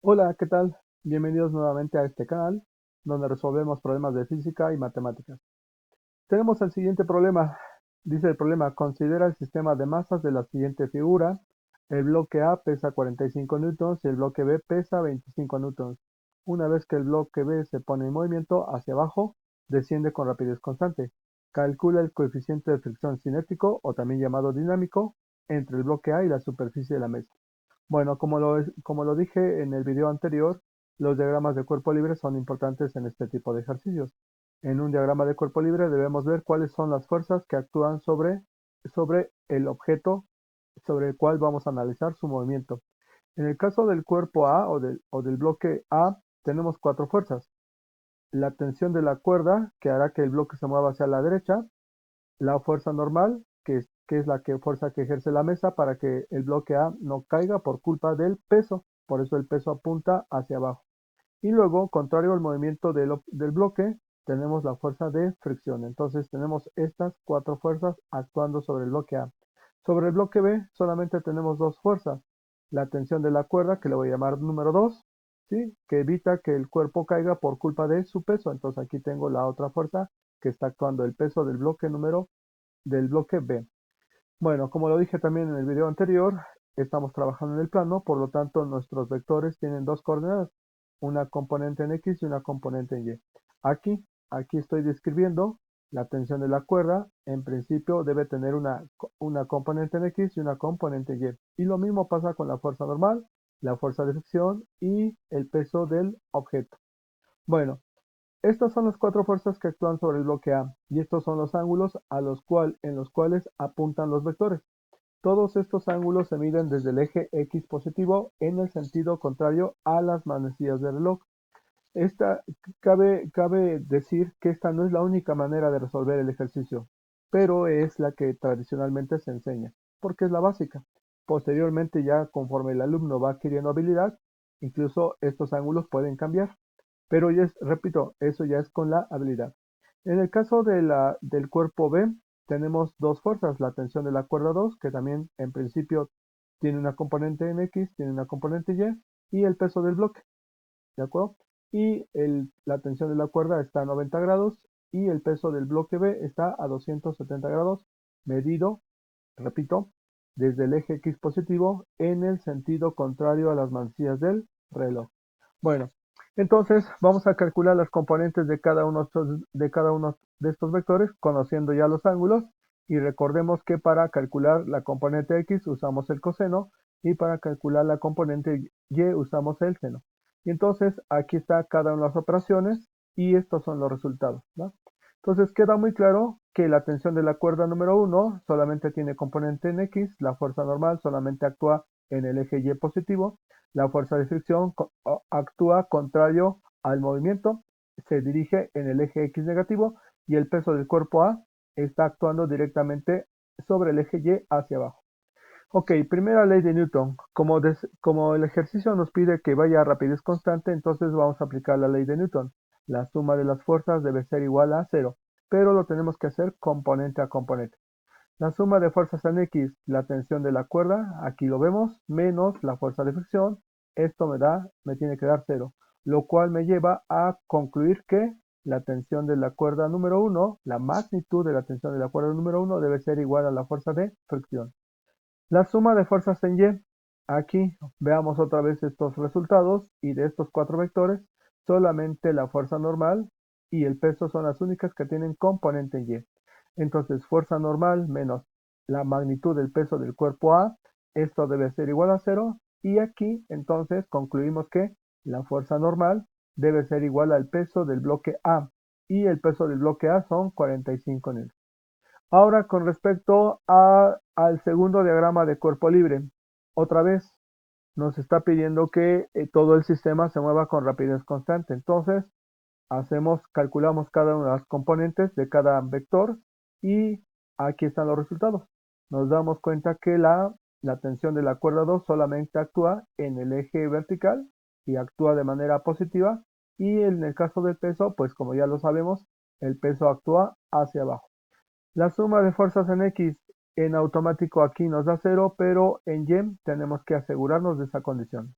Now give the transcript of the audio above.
Hola, ¿qué tal? Bienvenidos nuevamente a este canal, donde resolvemos problemas de física y matemáticas. Tenemos el siguiente problema. Dice el problema, considera el sistema de masas de la siguiente figura. El bloque A pesa 45 newtons y el bloque B pesa 25 newtons. Una vez que el bloque B se pone en movimiento hacia abajo, desciende con rapidez constante. Calcula el coeficiente de fricción cinético, o también llamado dinámico, entre el bloque A y la superficie de la mesa. Bueno, como lo dije en el video anterior, los diagramas de cuerpo libre son importantes en este tipo de ejercicios. En un diagrama de cuerpo libre debemos ver cuáles son las fuerzas que actúan sobre el objeto sobre el cual vamos a analizar su movimiento. En el caso del cuerpo A o del bloque A, tenemos cuatro fuerzas. La tensión de la cuerda, que hará que el bloque se mueva hacia la derecha. La fuerza normal, que es fuerza que ejerce la mesa para que el bloque A no caiga por culpa del peso. Por eso el peso apunta hacia abajo. Y luego, contrario al movimiento del bloque, tenemos la fuerza de fricción. Entonces tenemos estas cuatro fuerzas actuando sobre el bloque A. Sobre el bloque B solamente tenemos dos fuerzas. La tensión de la cuerda, que le voy a llamar número 2, ¿sí? Que evita que el cuerpo caiga por culpa de su peso. Entonces aquí tengo la otra fuerza que está actuando el peso del bloque B. Bueno, como lo dije también en el video anterior, estamos trabajando en el plano, por lo tanto nuestros vectores tienen dos coordenadas, una componente en X y una componente en Y. Aquí estoy describiendo la tensión de la cuerda. En principio debe tener una componente en X y una componente en Y. Y lo mismo pasa con la fuerza normal, la fuerza de fricción y el peso del objeto. Bueno, estas son las cuatro fuerzas que actúan sobre el bloque A, y estos son los ángulos en los cuales apuntan los vectores. Todos estos ángulos se miden desde el eje X positivo en el sentido contrario a las manecillas del reloj. Esta, cabe decir que esta no es la única manera de resolver el ejercicio, pero es la que tradicionalmente se enseña, porque es la básica. Posteriormente, ya conforme el alumno va adquiriendo habilidad, incluso estos ángulos pueden cambiar. Pero repito, eso ya es con la habilidad. En el caso del cuerpo B, tenemos dos fuerzas, la tensión de la cuerda 2, que también en principio tiene una componente en X, tiene una componente y el peso del bloque, ¿de acuerdo? Y la tensión de la cuerda está a 90 grados y el peso del bloque B está a 270 grados, medido, repito, desde el eje X positivo en el sentido contrario a las manecillas del reloj. Bueno, entonces vamos a calcular las componentes de cada uno de estos vectores, conociendo ya los ángulos, y recordemos que para calcular la componente X usamos el coseno y para calcular la componente Y usamos el seno. Y entonces aquí está cada una de las operaciones y estos son los resultados, ¿no? Entonces queda muy claro que la tensión de la cuerda número 1 solamente tiene componente en X, la fuerza normal solamente actúa en el eje Y positivo, la fuerza de fricción actúa contrario al movimiento, se dirige en el eje X negativo y el peso del cuerpo A está actuando directamente sobre el eje Y hacia abajo. Ok, primera ley de Newton. Como el ejercicio nos pide que vaya a rapidez constante, entonces vamos a aplicar la ley de Newton. La suma de las fuerzas debe ser igual a cero, pero lo tenemos que hacer componente a componente. La suma de fuerzas en X, la tensión de la cuerda, aquí lo vemos, menos la fuerza de fricción, esto me tiene que dar cero, lo cual me lleva a concluir que la tensión de la cuerda número 1, la magnitud de la tensión de la cuerda número 1 debe ser igual a la fuerza de fricción. La suma de fuerzas en Y. Aquí veamos otra vez estos resultados y de estos cuatro vectores, solamente la fuerza normal y el peso son las únicas que tienen componente en Y. Entonces, fuerza normal menos la magnitud del peso del cuerpo A, esto debe ser igual a cero. Y aquí, entonces, concluimos que la fuerza normal debe ser igual al peso del bloque A. Y el peso del bloque A son 45 newtons. Ahora con respecto al segundo diagrama de cuerpo libre, otra vez nos está pidiendo que todo el sistema se mueva con rapidez constante. Entonces, calculamos cada una de las componentes de cada vector y aquí están los resultados. Nos damos cuenta que la tensión de la cuerda 2 solamente actúa en el eje vertical y actúa de manera positiva, y en el caso del peso, pues como ya lo sabemos, el peso actúa hacia abajo. La suma de fuerzas en X en automático aquí nos da cero, pero en Y tenemos que asegurarnos de esa condición.